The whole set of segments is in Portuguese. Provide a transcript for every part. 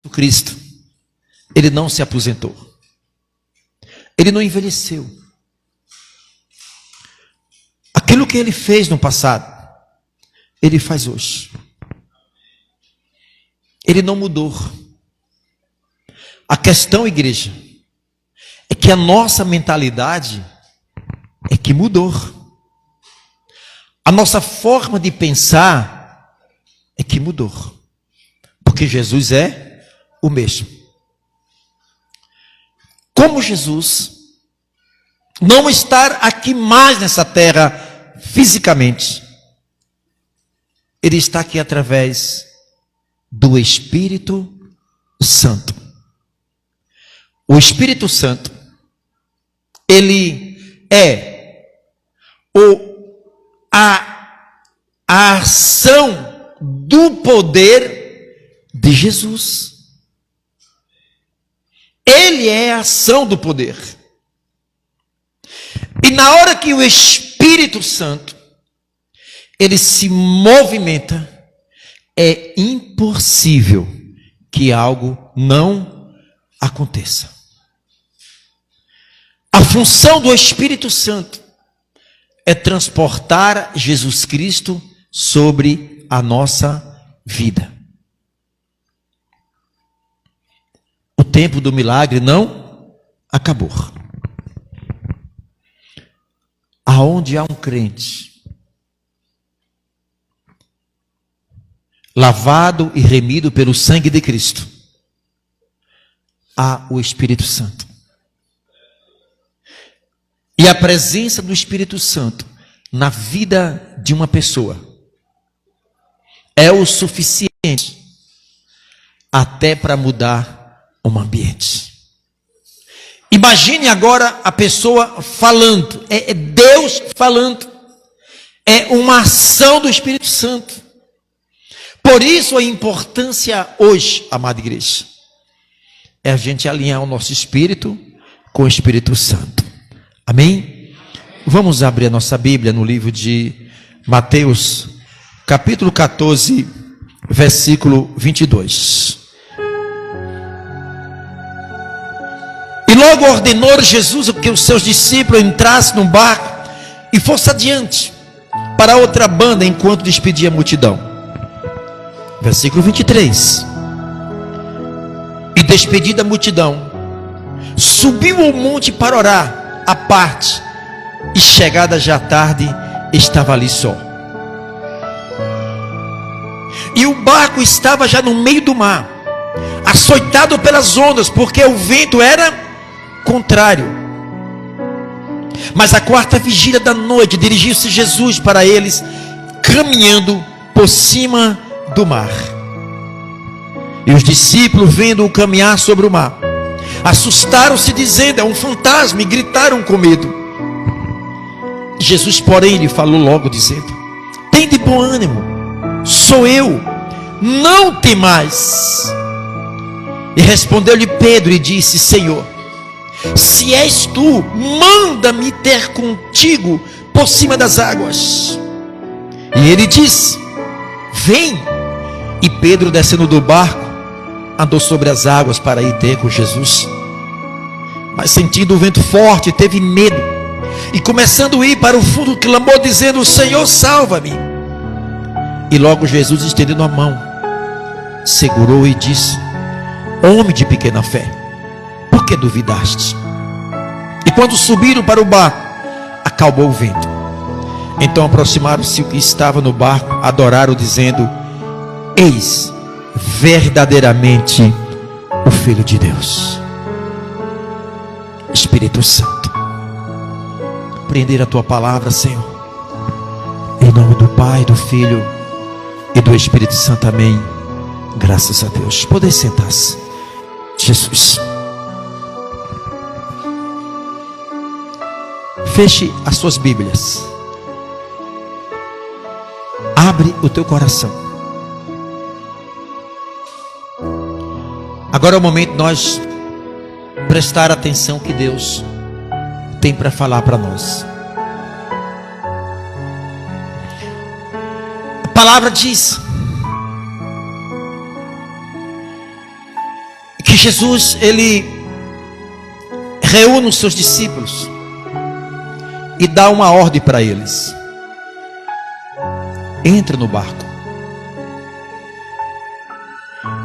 Cristo, ele não se aposentou. Ele não envelheceu. Aquilo que ele fez no passado, ele faz hoje. Ele não mudou. A questão, igreja, é que a nossa mentalidade é que mudou. A nossa forma de pensar é que mudou. Porque Jesus é o mesmo. Como Jesus não está aqui mais nessa terra fisicamente, ele está aqui através do Espírito Santo. O Espírito Santo, ele é a ação do poder de Jesus. Ele é a ação do poder. E na hora que o Espírito Santo, ele se movimenta, é impossível que algo não aconteça. A função do Espírito Santo é transportar Jesus Cristo sobre a nossa vida. O tempo do milagre não acabou. Aonde há um crente lavado e remido pelo sangue de Cristo, há o Espírito Santo. E a presença do Espírito Santo na vida de uma pessoa é o suficiente até para mudar um ambiente. Imagine agora a pessoa falando, é Deus falando, é uma ação do Espírito Santo. Por isso a importância hoje, amada igreja, é a gente alinhar o nosso espírito com o Espírito Santo. Amém? Vamos abrir a nossa Bíblia no livro de Mateus, capítulo 14, versículo 22. E logo ordenou Jesus que os seus discípulos entrassem no barco e fosse adiante para outra banda enquanto despedia a multidão. Versículo 23. E despedida a multidão, subiu ao monte para orar à parte, e chegada já tarde, estava ali só. E o barco estava já no meio do mar, açoitado pelas ondas, porque o vento era contrário. Mas à quarta vigília da noite, dirigiu-se Jesus para eles, caminhando por cima do mar. E os discípulos, vendo-o caminhar sobre o mar, assustaram-se, dizendo: é um fantasma, e gritaram com medo. Jesus, porém, lhe falou logo, dizendo: tende bom ânimo, sou eu, não temais. E respondeu-lhe Pedro e disse: Senhor, se és tu, manda-me ter contigo por cima das águas. E ele disse: vem. E Pedro, descendo do barco, andou sobre as águas para ir ter com Jesus. Mas sentindo o vento forte, teve medo, e começando a ir para o fundo, clamou dizendo: Senhor, salva-me. E logo Jesus, estendendo a mão, segurou e disse: homem de pequena fé, por que duvidaste? E quando subiram para o barco, acalmou o vento. Então aproximaram-se o que estava no barco, adoraram, dizendo: eis verdadeiramente o Filho de Deus. Espírito Santo, prender a tua palavra, Senhor, em nome do Pai, do Filho e do Espírito Santo, amém. Graças a Deus. Poder sentar-se. Jesus, feche as suas Bíblias, abre o teu coração. Agora é o momento de nós prestar atenção que Deus tem para falar para nós. A palavra diz que Jesus, ele reúne os seus discípulos e dá uma ordem para eles: entra no barco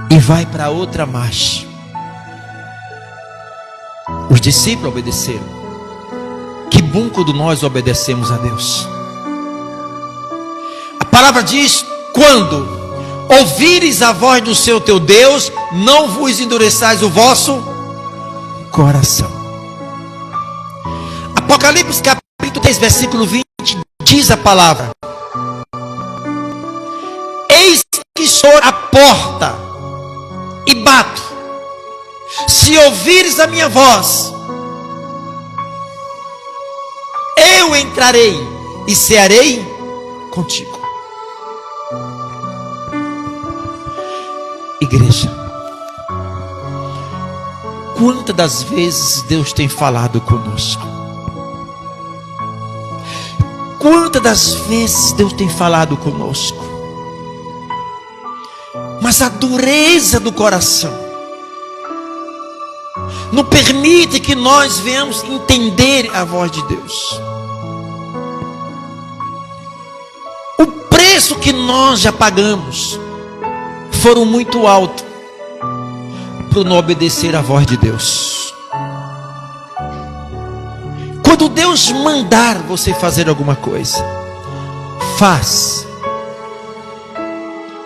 e vai para outra margem. Os discípulos obedeceram. Que bom quando nós obedecemos a Deus. A palavra diz: quando ouvires a voz do seu teu Deus, não vos endureçais o vosso coração. Apocalipse capítulo 3, versículo 20, diz a palavra: eis que estou à porta e bato. Se ouvires a minha voz, eu entrarei e cearei contigo. Igreja, quantas das vezes Deus tem falado conosco? Quantas das vezes Deus tem falado conosco? Mas a dureza do coração não permite que nós venhamos entender a voz de Deus. O preço que nós já pagamos foram muito alto por não obedecer à voz de Deus. Quando Deus mandar você fazer alguma coisa, faz.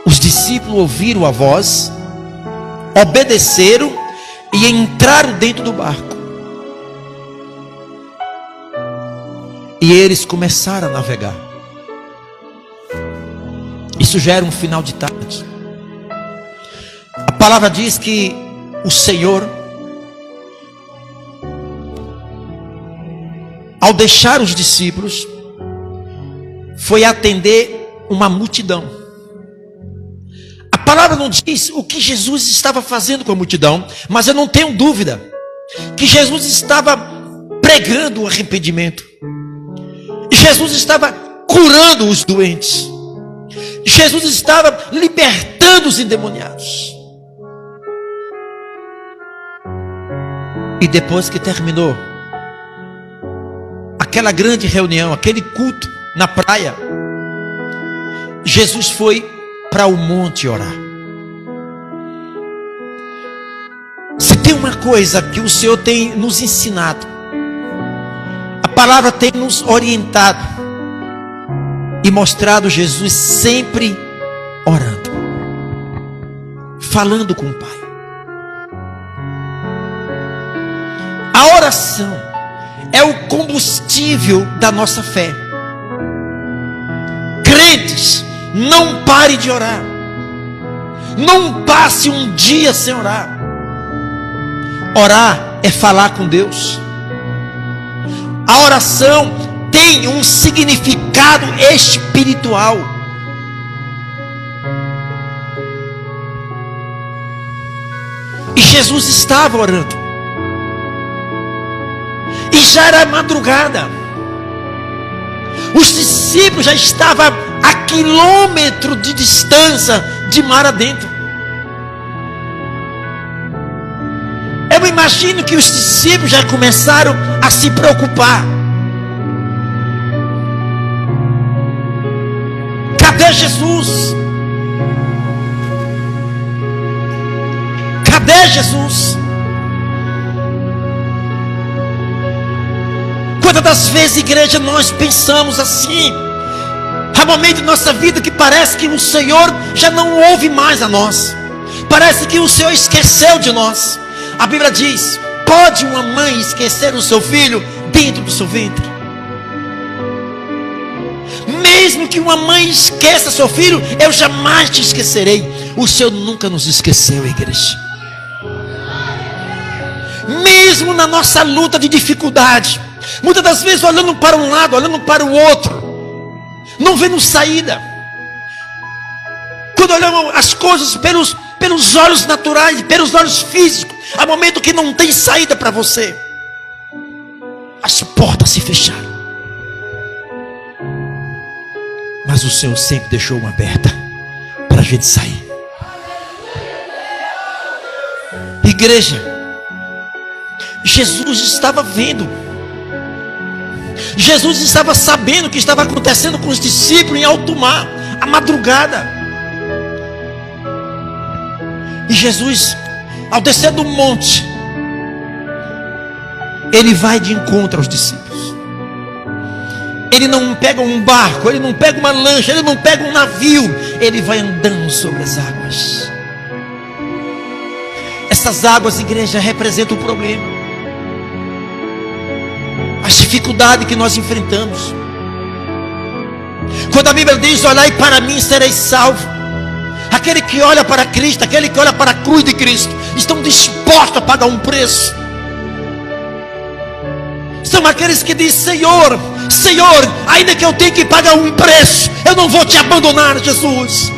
Os discípulos ouviram a voz, obedeceram e entraram dentro do barco. E eles começaram a navegar. Isso já era um final de tarde. A palavra diz que o Senhor, ao deixar os discípulos, foi atender uma multidão. A palavra não diz o que Jesus estava fazendo com a multidão, mas eu não tenho dúvida que Jesus estava pregando o arrependimento. Jesus estava curando os doentes. Jesus estava libertando os endemoniados. E depois que terminou aquela grande reunião, aquele culto na praia, Jesus foi para o monte orar. Se tem uma coisa que o Senhor tem nos ensinado, a palavra tem nos orientado e mostrado Jesus sempre orando, falando com o Pai. A oração é o combustível da nossa fé. Crentes, não pare de orar. Não passe um dia sem orar. Orar é falar com Deus. A oração tem um significado espiritual. E Jesus estava orando. E já era madrugada. Os discípulos já estavam a quilômetro de distância de mar adentro. Eu imagino que os discípulos já começaram a se preocupar. Cadê Jesus? Cadê Jesus? Quantas das vezes, igreja, nós pensamos assim? Há momentos em nossa vida que parece que o Senhor já não ouve mais a nós. Parece que o Senhor esqueceu de nós. A Bíblia diz: pode uma mãe esquecer o seu filho dentro do seu ventre? Mesmo que uma mãe esqueça seu filho, eu jamais te esquecerei. O Senhor nunca nos esqueceu, igreja. Mesmo na nossa luta de dificuldade, muitas das vezes olhando para um lado, olhando para o outro, não vendo saída. Quando olhamos as coisas pelos olhos naturais, pelos olhos físicos, há momento que não tem saída para você. As portas se fecharam. Mas o Senhor sempre deixou uma aberta para a gente sair. Igreja, Jesus estava vendo. Jesus estava sabendo o que estava acontecendo com os discípulos em alto mar, à madrugada. E Jesus, ao descer do monte, ele vai de encontro aos discípulos. Ele não pega um barco, ele não pega uma lancha, ele não pega um navio, ele vai andando sobre as águas. Essas águas, igreja, representam o problema, as dificuldades que nós enfrentamos. Quando a Bíblia diz: olhai para mim, sereis salvo. Aquele que olha para Cristo, aquele que olha para a cruz de Cristo, estão dispostos a pagar um preço. São aqueles que dizem: Senhor, Senhor, ainda que eu tenha que pagar um preço, eu não vou te abandonar, Jesus.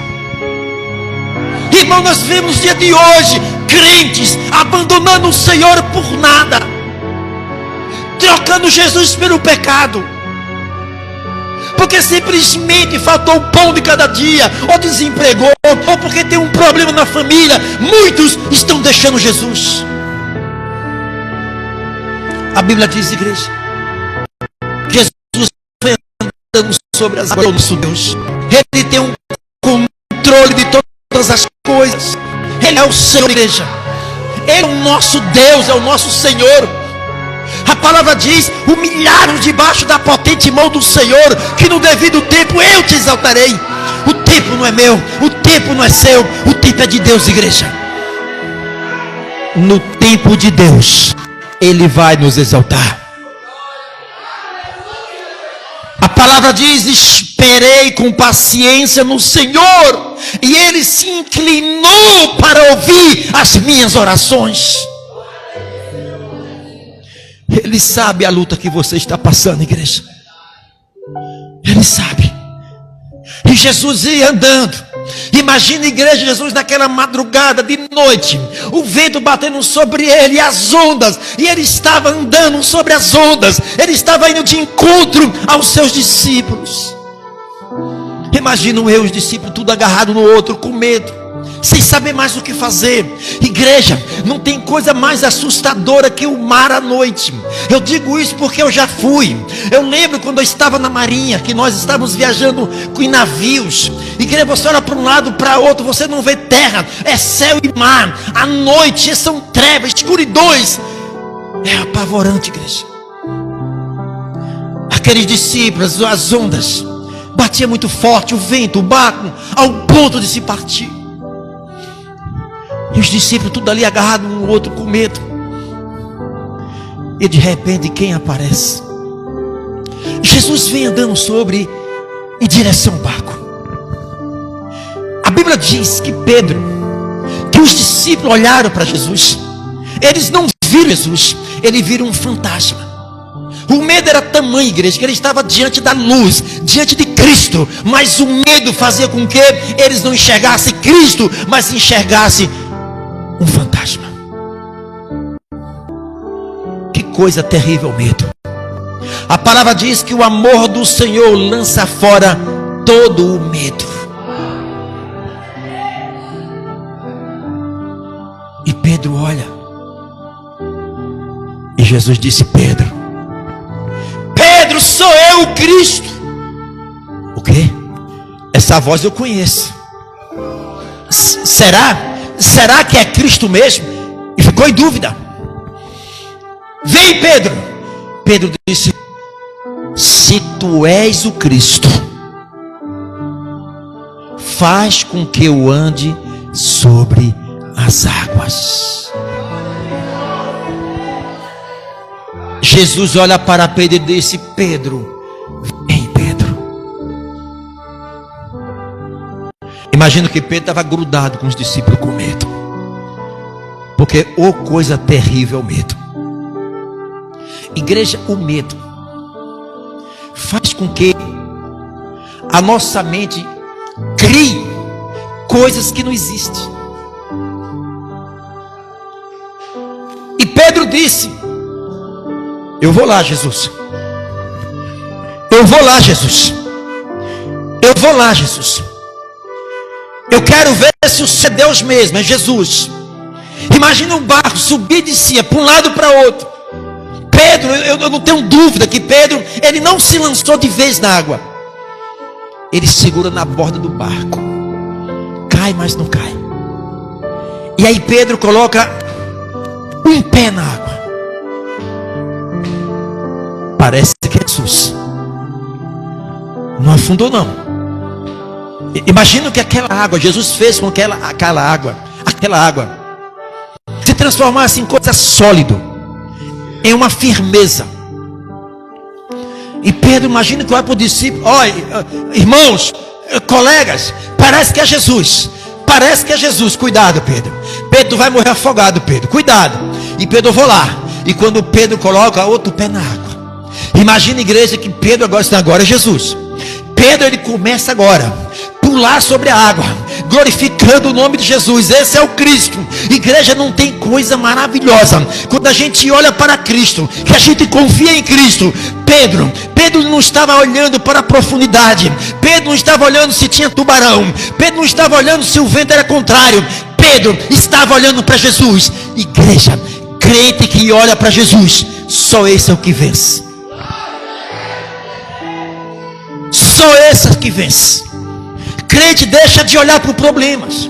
Irmão, nós vemos no dia de hoje crentes abandonando o Senhor por nada, trocando Jesus pelo pecado, porque simplesmente faltou o pão de cada dia, ou desempregou, ou porque tem um problema na família. Muitos estão deixando Jesus. A Bíblia diz, igreja, Jesus foi andando sobre as águas do nosso Deus. Ele tem um controle de todas as coisas. Ele é o Senhor, igreja. Ele é o nosso Deus, é o nosso Senhor. A palavra diz: humilharam debaixo da potente mão do Senhor, que no devido tempo eu te exaltarei. O tempo não é meu, o tempo não é seu, o tempo é de Deus, igreja. No tempo de Deus, Ele vai nos exaltar. A palavra diz: esperei com paciência no Senhor, e Ele se inclinou para ouvir as minhas orações. Ele sabe a luta que você está passando, igreja. Ele sabe. E Jesus ia andando. Imagina, igreja, Jesus naquela madrugada de noite, o vento batendo sobre ele, as ondas, e ele estava andando sobre as ondas. Ele estava indo de encontro aos seus discípulos. Imagina eu e os discípulos tudo agarrado no outro, com medo, sem saber mais o que fazer. Igreja, não tem coisa mais assustadora que o mar à noite. Eu digo isso porque eu já fui. Eu lembro quando eu estava na marinha, que nós estávamos viajando em navios. Igreja, você olha para um lado, para outro, você não vê terra, é céu e mar. À noite são trevas, escuridões. É apavorante, igreja. Aqueles discípulos, as ondas batia muito forte, o vento, o barco, ao ponto de se partir. E os discípulos tudo ali agarrados um no outro com medo. E de repente quem aparece? Jesus vem andando sobre em direção ao barco. A Bíblia diz que que os discípulos olharam para Jesus. Eles não viram Jesus, eles viram um fantasma. O medo era tamanho, igreja, que ele estava diante da luz, diante de Cristo. Mas o medo fazia com que eles não enxergassem Cristo, mas enxergassem um fantasma. Que coisa terrível, medo. A palavra diz que o amor do Senhor lança fora todo o medo. E Pedro olha, e Jesus disse: Pedro, sou eu, o Cristo. O quê? Essa voz eu conheço. Será que é Cristo mesmo? E ficou em dúvida. Vem, Pedro. Pedro disse: se tu és o Cristo, faz com que eu ande sobre as águas. Jesus olha para Pedro e disse: Pedro, vem, Pedro. Imagino que Pedro estava grudado com os discípulos com medo, porque coisa terrível é o medo. Igreja, o medo faz com que a nossa mente crie coisas que não existem. E Pedro disse: eu vou lá, Jesus. Eu vou lá, Jesus. Eu vou lá, Jesus. Eu quero ver se o Senhor é Deus mesmo, é Jesus. Imagina um barco, subia e descia, para um lado para o outro. Pedro, eu não tenho dúvida que Pedro, ele não se lançou de vez na água. Ele segura na borda do barco. Cai, mas não cai. E aí Pedro coloca um pé na água. Parece que é Jesus. Não afundou não. Imagina o que aquela água, Jesus fez com aquela água se transformasse em coisa sólida, em uma firmeza. E Pedro, imagina que olha para o discípulo: olha, irmãos, colegas, parece que é Jesus. Parece que é Jesus. Cuidado, Pedro. Pedro, tu vai morrer afogado, Pedro. Cuidado. E Pedro, eu vou lá. E quando Pedro coloca outro pé na água, imagina a igreja que Pedro agora é Jesus. Pedro, ele começa agora pular sobre a água, glorificando o nome de Jesus. Esse é o Cristo. Igreja, não tem coisa maravilhosa quando a gente olha para Cristo, que a gente confia em Cristo. Pedro não estava olhando para a profundidade. Pedro não estava olhando se tinha tubarão. Pedro não estava olhando se o vento era contrário. Pedro estava olhando para Jesus. Igreja, crente que olha para Jesus, só esse é o que vence. Só esse é o que vence. Crente, deixa de olhar para os problemas.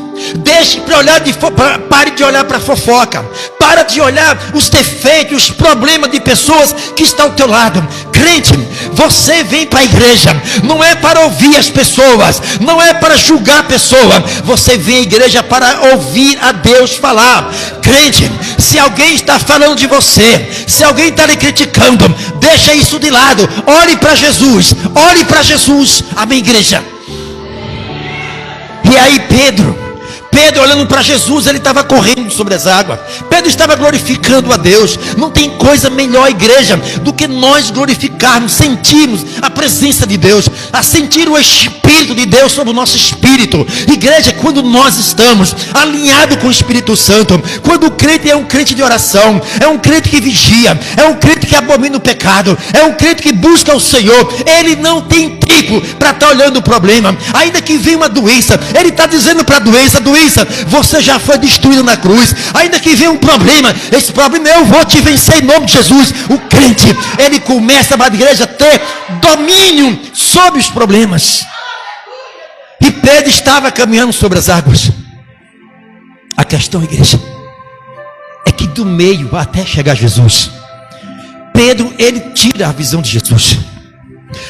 Pare de olhar para a fofoca. Para de olhar os defeitos, os problemas de pessoas que estão ao teu lado. Crente, você vem para a igreja, não é para ouvir as pessoas, não é para julgar a pessoa. Você vem à igreja para ouvir a Deus falar. Crente, se alguém está falando de você, se alguém está lhe criticando, deixa isso de lado. Ore para Jesus. Ore para Jesus. Amém, igreja? E aí Pedro olhando para Jesus, ele estava correndo sobre as águas. Pedro estava glorificando a Deus. Não tem coisa melhor, igreja, do que nós glorificarmos, sentirmos a presença de Deus, a sentir o Espírito de Deus sobre o nosso espírito. Igreja, quando nós estamos alinhados com o Espírito Santo, quando o crente é um crente de oração, é um crente que vigia, é um crente que abomina o pecado, é um crente que busca o Senhor, ele não tem tempo para estar olhando o problema. Ainda que venha uma doença, ele está dizendo para a doença: você já foi destruído na cruz. Ainda que venha um problema, esse problema eu vou te vencer em nome de Jesus. O crente, ele começa a igreja a ter domínio sobre os problemas. E Pedro estava caminhando sobre as águas. A questão, igreja, é que do meio até chegar a Jesus, Pedro, ele tira a visão de Jesus.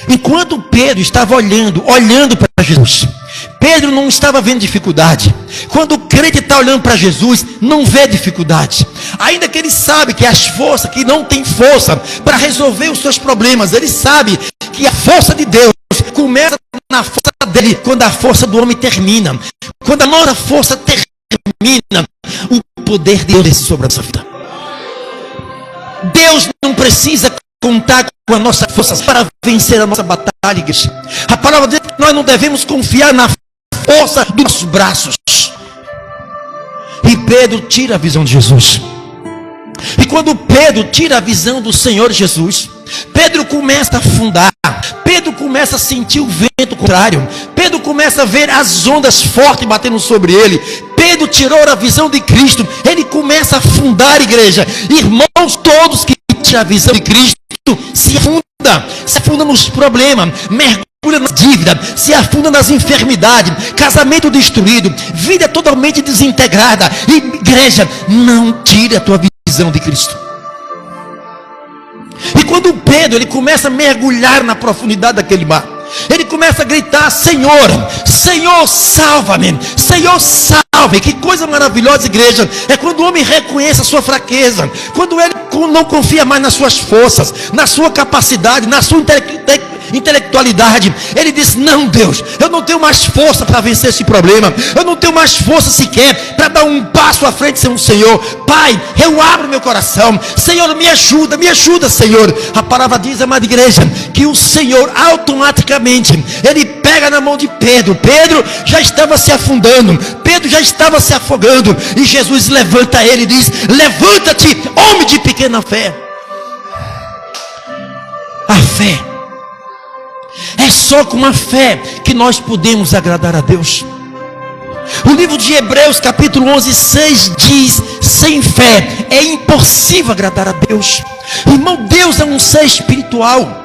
Enquanto Pedro estava olhando para Jesus, Pedro não estava vendo dificuldade. Quando o crente está olhando para Jesus, não vê dificuldade. Ainda que ele sabe que as forças, que não tem força para resolver os seus problemas, ele sabe que a força de Deus começa na força dele, quando a força do homem termina. Quando a nossa força termina, o poder de Deus desce sobre a nossa vida. Deus não precisa contar com a nossa força para vencer a nossa batalha, igreja. A palavra diz que nós não devemos confiar na força dos nossos braços. E Pedro tira a visão de Jesus. E quando Pedro tira a visão do Senhor Jesus, Pedro começa a afundar. Pedro começa a sentir o vento contrário. Pedro começa a ver as ondas fortes batendo sobre ele. Pedro tirou a visão de Cristo. Ele começa a afundar, igreja. Irmãos, todos que tiram a visão de Cristo se afunda nos problemas, mergulha nas dívidas, se afunda nas enfermidades, casamento destruído, vida totalmente desintegrada. Igreja, não tire a tua visão de Cristo. E quando Pedro, ele começa a mergulhar na profundidade daquele mar, ele começa a gritar: Senhor, Senhor, salva-me, Senhor, salve. Que coisa maravilhosa, igreja, é quando o homem reconhece a sua fraqueza, quando ele não confia mais nas suas forças, na sua capacidade, na sua intelectualidade. Ele diz: não, Deus, eu não tenho mais força para vencer esse problema, eu não tenho mais força sequer para dar um passo à frente sem o Senhor. Pai, eu abro meu coração, Senhor, me ajuda, Senhor. A palavra diz, amada igreja, que o Senhor automaticamente, ele pega na mão de Pedro. Pedro já estava se afundando, Pedro já estava se afogando, e Jesus levanta ele e diz: levanta-te, homem de pequena fé. A fé, é só com a fé que nós podemos agradar a Deus. O livro de Hebreus capítulo 11:6 diz sem fé é impossível agradar a Deus. Irmão, Deus é um ser espiritual.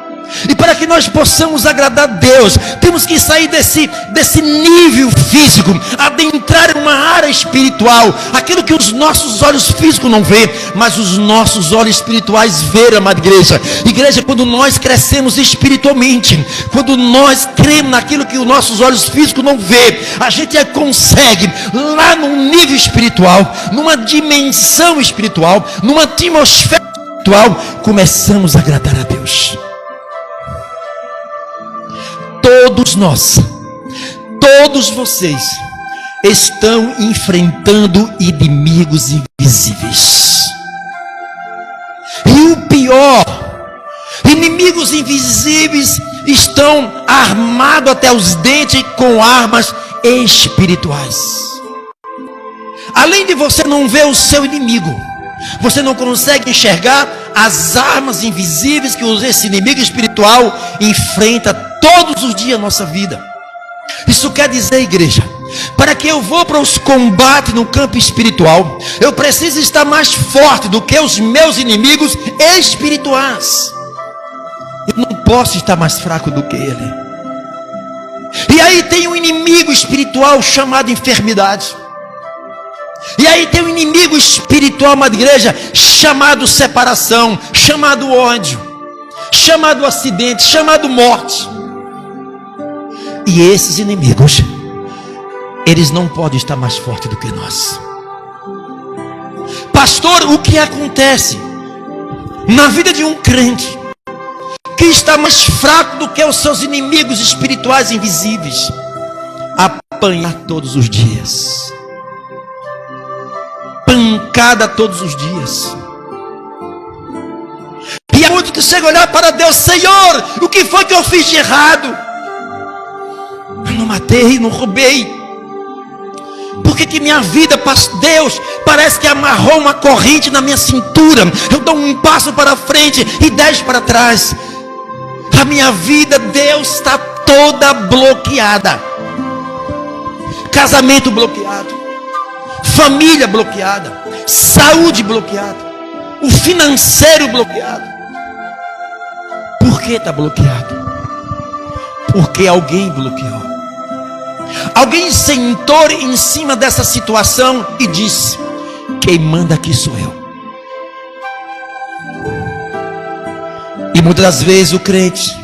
E para que nós possamos agradar a Deus, temos que sair desse nível físico, adentrar em uma área espiritual, aquilo que os nossos olhos físicos não vê, mas os nossos olhos espirituais vê, amada igreja. Igreja, quando nós crescemos espiritualmente, quando nós cremos naquilo que os nossos olhos físicos não vê, a gente consegue, lá num nível espiritual, numa dimensão espiritual, numa atmosfera espiritual, começamos a agradar a Deus. Todos nós, todos vocês estão enfrentando inimigos invisíveis. E o pior, inimigos invisíveis estão armados até os dentes com armas espirituais. Além de você não ver o seu inimigo, você não consegue enxergar as armas invisíveis que esse inimigo espiritual enfrenta todos os dias da nossa vida. Isso quer dizer, igreja, para que eu vou para os combates no campo espiritual, eu preciso estar mais forte do que os meus inimigos espirituais. Eu não posso estar mais fraco do que ele. E aí tem um inimigo espiritual chamado enfermidade. E aí tem um inimigo espiritual, amada igreja, chamado separação, chamado ódio, chamado acidente, chamado morte. E esses inimigos, eles não podem estar mais fortes do que nós. Pastor, o que acontece na vida de um crente que está mais fraco do que os seus inimigos espirituais invisíveis? Apanhar todos os dias, pancada todos os dias. E é muito que chega a olhar para Deus: Senhor, o que foi que eu fiz de errado? Eu não matei, não roubei. Por que minha vida, Deus, parece que amarrou uma corrente na minha cintura? Eu dou um passo para frente e 10 para trás. A minha vida, Deus, está toda bloqueada. Casamento bloqueado, família bloqueada, saúde bloqueada, o financeiro bloqueado. Por que está bloqueado? Porque alguém bloqueou. Alguém sentou em cima dessa situação e disse: quem manda aqui sou eu. E muitas das vezes o crente,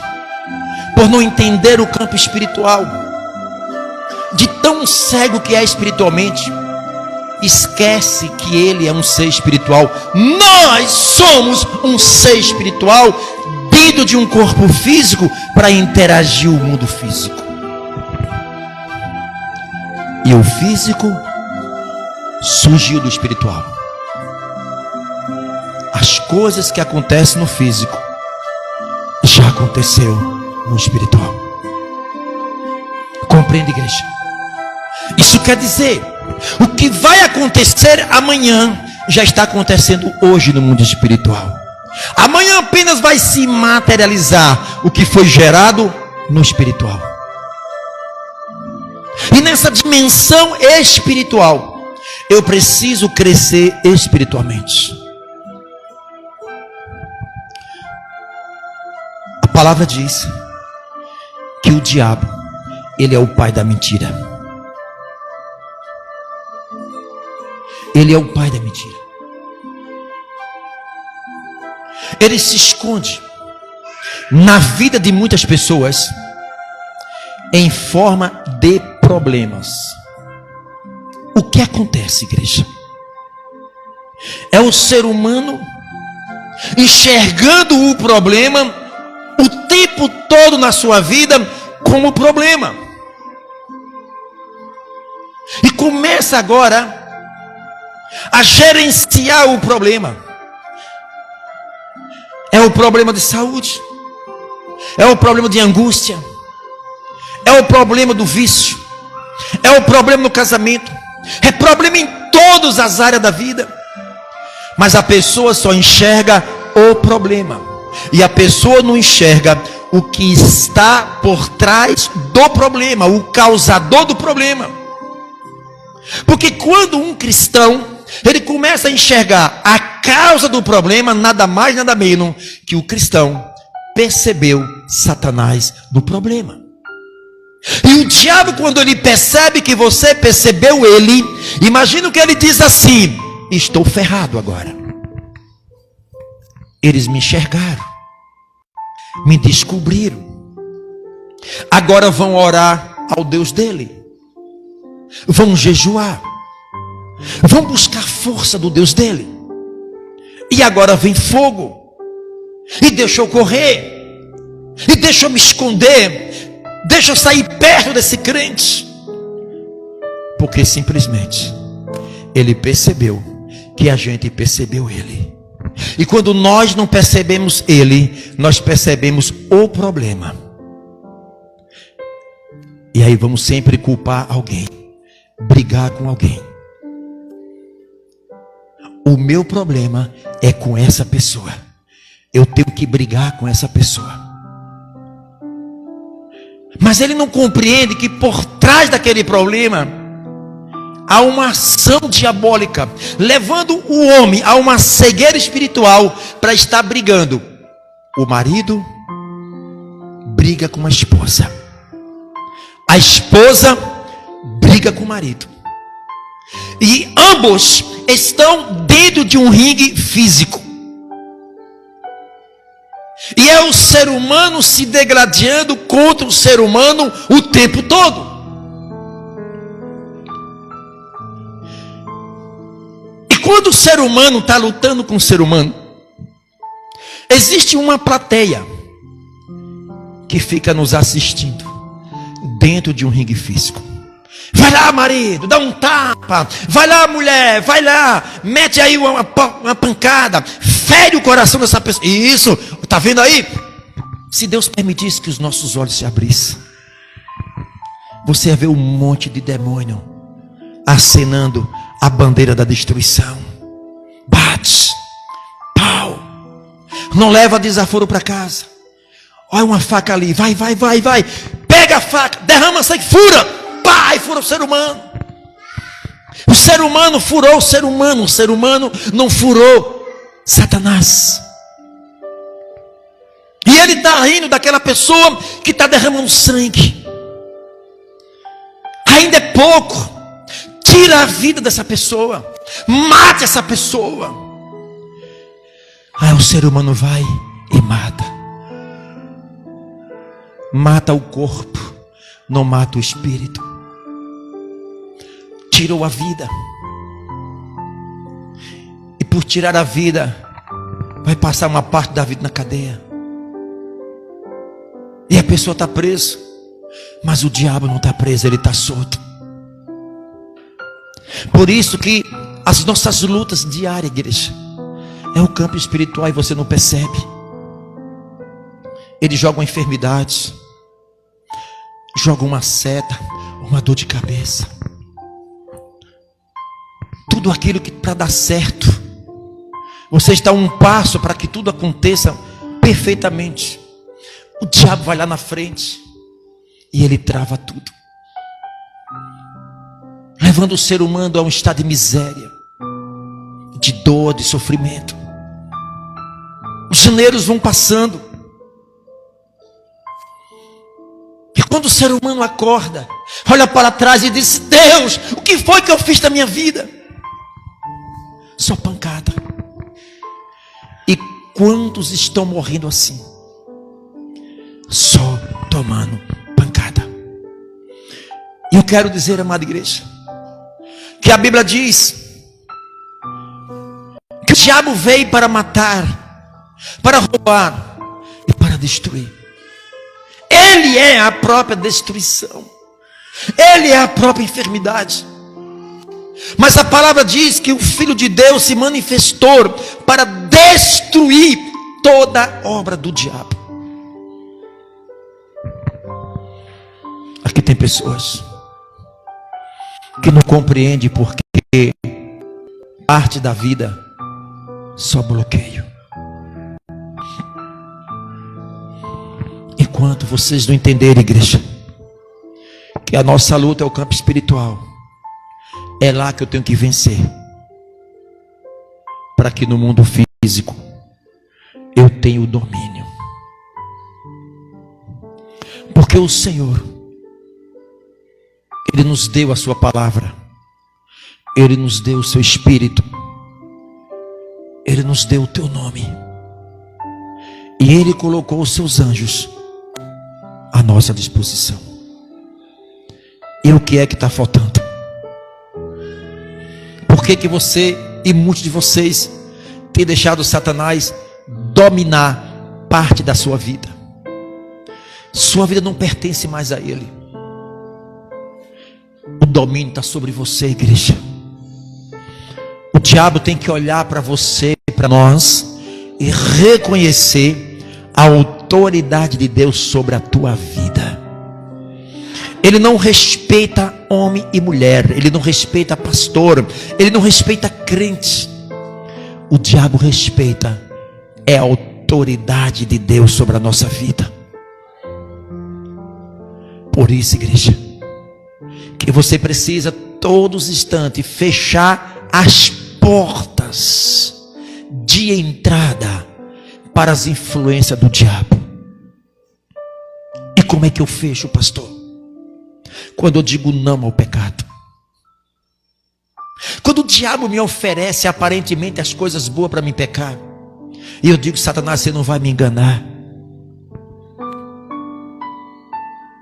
por não entender o campo espiritual, de tão cego que é espiritualmente, esquece que ele é um ser espiritual. Nós somos um ser espiritual dentro de um corpo físico para interagir o mundo físico. E o físico surgiu do espiritual. As coisas que acontecem no físico já aconteceu no espiritual. Compreende, igreja? Isso quer dizer, o que vai acontecer amanhã já está acontecendo hoje no mundo espiritual. Amanhã apenas vai se materializar o que foi gerado no espiritual. E nessa dimensão espiritual, eu preciso crescer espiritualmente. A palavra diz que o diabo, ele é o pai da mentira. Ele é o pai da mentira. Ele se esconde na vida de muitas pessoas em forma de problemas. O que acontece, igreja? É o ser humano enxergando o problema o tempo todo na sua vida como problema. E começa agora a gerenciar o problema. É o problema de saúde, é o problema de angústia, é o problema do vício, é o problema no casamento, é problema em todas as áreas da vida. Mas a pessoa só enxerga o problema, e a pessoa não enxerga o que está por trás do problema, o causador do problema. Porque quando um cristão ele começa a enxergar a causa do problema, nada mais, nada menos que o cristão percebeu Satanás no problema. E o diabo, quando ele percebe que você percebeu ele, imagina que ele diz assim: estou ferrado agora. Eles me enxergaram, me descobriram. Agora vão orar ao Deus dele, vão jejuar, vão buscar força do Deus dele. E agora vem fogo, e deixa eu correr, e deixa eu me esconder, deixa eu sair perto desse crente, porque simplesmente ele percebeu que a gente percebeu ele. E quando nós não percebemos ele, nós percebemos o problema. E aí vamos sempre culpar alguém, brigar com alguém. O meu problema é com essa pessoa, eu tenho que brigar com essa pessoa. Mas ele não compreende que por trás daquele problema há uma ação diabólica, levando o homem a uma cegueira espiritual para estar brigando. O marido briga com a esposa, a esposa briga com o marido, e ambos estão dentro de um ringue físico. E é o ser humano se degradando contra o ser humano o tempo todo. E quando o ser humano está lutando com o ser humano, existe uma plateia que fica nos assistindo dentro de um ringue físico. Vai lá, marido, dá um tapa. Vai lá, mulher, vai lá, mete aí uma pancada, fere o coração dessa pessoa. Isso, está vendo aí? Se Deus permitisse que os nossos olhos se abrissem, você ia ver um monte de demônio acenando a bandeira da destruição. Bate, pau, não leva desaforo para casa. Olha uma faca ali, vai, pega a faca, derrama sangue, fura. Pai, fura o ser humano. O ser humano furou o ser humano não furou Satanás. E ele está rindo daquela pessoa que está derramando sangue. Ainda é pouco. Tira a vida dessa pessoa, mate essa pessoa. Aí o ser humano vai e mata o corpo, não mata o espírito. Tirou a vida, e por tirar a vida vai passar uma parte da vida na cadeia, e a pessoa está presa. Mas o diabo não está preso, ele está solto. Por isso que as nossas lutas diárias, igreja, é o campo espiritual e você não percebe. Ele joga uma enfermidade, joga uma seta, uma dor de cabeça, tudo aquilo que para dar certo, você está a um passo para que tudo aconteça perfeitamente. O diabo vai lá na frente e ele trava tudo, levando o ser humano a um estado de miséria, de dor, de sofrimento. Os janeiros vão passando, e quando o ser humano acorda, olha para trás e diz: Deus, o que foi que eu fiz da minha vida? Só pancada. E quantos estão morrendo assim? Só tomando pancada. E eu quero dizer, amada igreja, que a Bíblia diz que o diabo veio para matar, para roubar e para destruir. Ele é a própria destruição, ele é a própria enfermidade. Mas a palavra diz que o Filho de Deus se manifestou para destruir toda obra do diabo. Aqui tem pessoas que não compreendem porque parte da vida só bloqueio. Enquanto vocês não entenderem, igreja, que a nossa luta é o campo espiritual, é lá que eu tenho que vencer. para que no mundo físico eu tenha o domínio. Porque o Senhor, Ele nos deu a sua palavra, Ele nos deu o seu Espírito, Ele nos deu o teu nome, e Ele colocou os seus anjos à nossa disposição. E o que é que está faltando? Por que você e muitos de vocês têm deixado Satanás dominar parte da sua vida? Sua vida não pertence mais a ele. O domínio está sobre você, igreja. O diabo tem que olhar para você, para nós, e reconhecer a autoridade de Deus sobre a tua vida. Ele não respeita homem e mulher, ele não respeita pastor, ele não respeita crente. O diabo respeita a autoridade de Deus sobre a nossa vida. Por isso, igreja, que você precisa todos os instantes fechar as portas de entrada para as influências do diabo. E como é que eu fecho, pastor? Quando eu digo não ao pecado. Quando o diabo me oferece aparentemente as coisas boas para me pecar, e eu digo: Satanás, você não vai me enganar.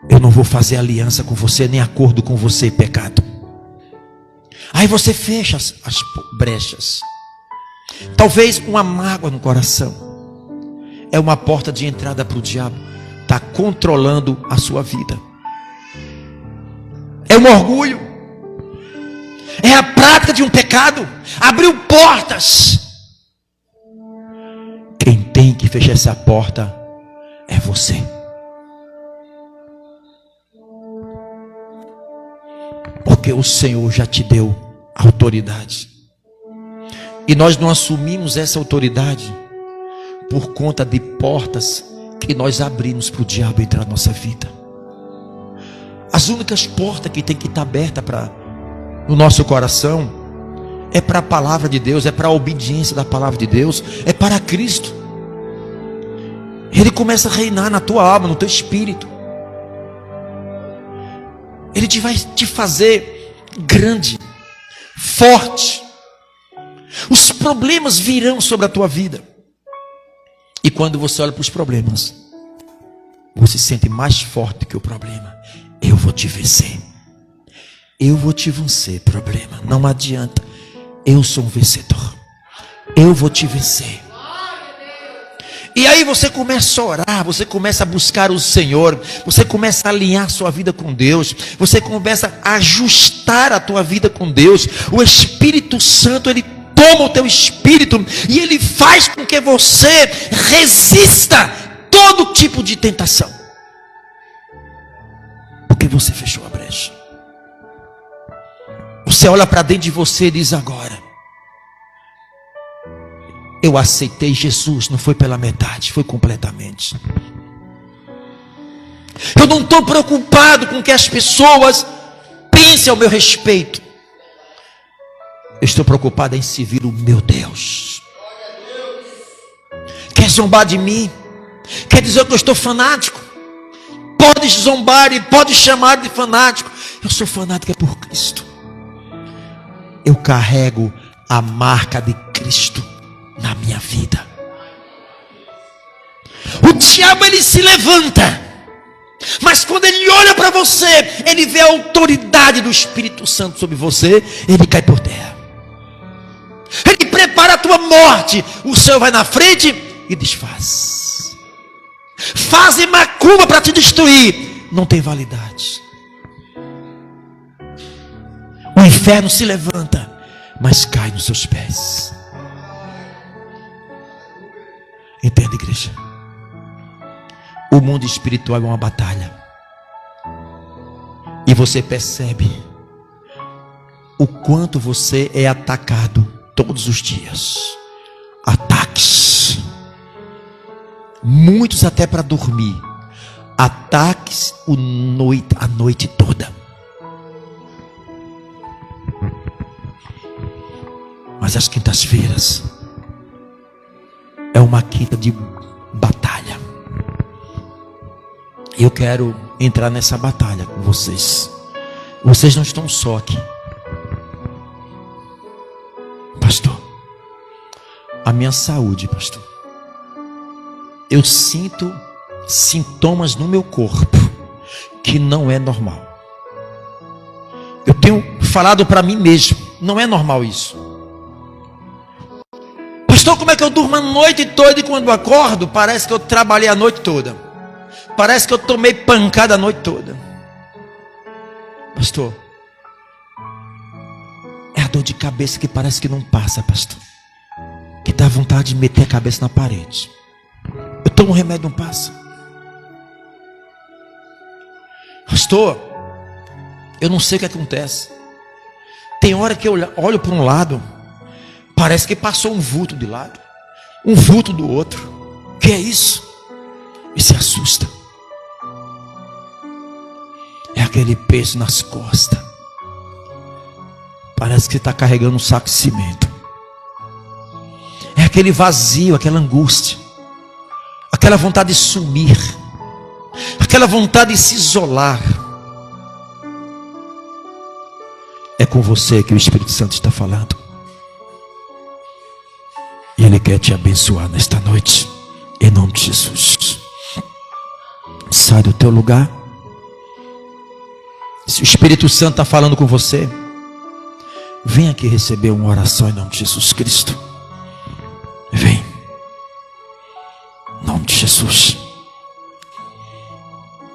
Eu não vou fazer aliança com você, nem acordo com você, pecado. Aí você fecha as brechas. Talvez uma mágoa no coração é uma porta de entrada para o diabo. Está controlando a sua vida. É um orgulho, é a prática de um pecado, abriu portas. Quem tem que fechar essa porta é você. Porque o Senhor já te deu autoridade, e nós não assumimos essa autoridade por conta de portas que nós abrimos para o diabo entrar na nossa vida. As únicas portas que tem que estar abertas no nosso coração é para a palavra de Deus, é para a obediência da palavra de Deus, é para Cristo. Ele começa a reinar na tua alma, no teu espírito. Ele vai te fazer grande, forte. Os problemas virão sobre a tua vida. E quando você olha para os problemas, você se sente mais forte que o problema. Eu vou te vencer. Eu vou te vencer, problema. Não adianta. Eu sou um vencedor. Eu vou te vencer. E aí você começa a orar, você começa a buscar o Senhor, você começa a alinhar sua vida com Deus, você começa a ajustar a tua vida com Deus. O Espírito Santo, ele toma o teu espírito e ele faz com que você resista todo tipo de tentação. Porque você fechou a brecha. Você olha para dentro de você e diz: agora eu aceitei Jesus, não foi pela metade, foi completamente. Eu não estou preocupado com o que as pessoas pensem ao meu respeito. Eu estou preocupado em servir o meu Deus. Quer zombar de mim? Quer dizer que eu estou fanático? Pode zombar e pode chamar de fanático. Eu sou fanático é por Cristo. Eu carrego a marca de Cristo na minha vida. O diabo, ele se levanta, mas quando ele olha para você, ele vê a autoridade do Espírito Santo sobre você, ele cai por terra. Ele prepara a tua morte. O Senhor vai na frente e desfaz. Fazem macumba para te destruir, não tem validade. O inferno se levanta, mas cai nos seus pés. Entende, igreja? O mundo espiritual é uma batalha. E você percebe o quanto você é atacado todos os dias. Ataques. Muitos até para dormir. Ataques a noite toda. Mas às quintas-feiras é uma quinta de batalha. E eu quero entrar nessa batalha com vocês. Vocês não estão só aqui. Pastor, a minha saúde, pastor, eu sinto sintomas no meu corpo que não é normal. Eu tenho falado para mim mesmo, não é normal isso. Pastor, como é que eu durmo a noite toda e quando eu acordo, parece que eu trabalhei a noite toda. Parece que eu tomei pancada a noite toda. Pastor, é a dor de cabeça que parece que não passa, pastor. Que dá vontade de meter a cabeça na parede. Eu tomo remédio, não passa. Pastor, eu não sei o que acontece. Tem hora que eu olho para um lado, parece que passou um vulto de lado, um vulto do outro. O que é isso? E se assusta. É aquele peso nas costas. Parece que você está carregando um saco de cimento. É aquele vazio, aquela angústia, aquela vontade de sumir, aquela vontade de se isolar. É com você que o Espírito Santo está falando. E Ele quer te abençoar nesta noite, em nome de Jesus. Sai do teu lugar. Se o Espírito Santo está falando com você, vem aqui receber uma oração em nome de Jesus Cristo. Vem. Em nome de Jesus.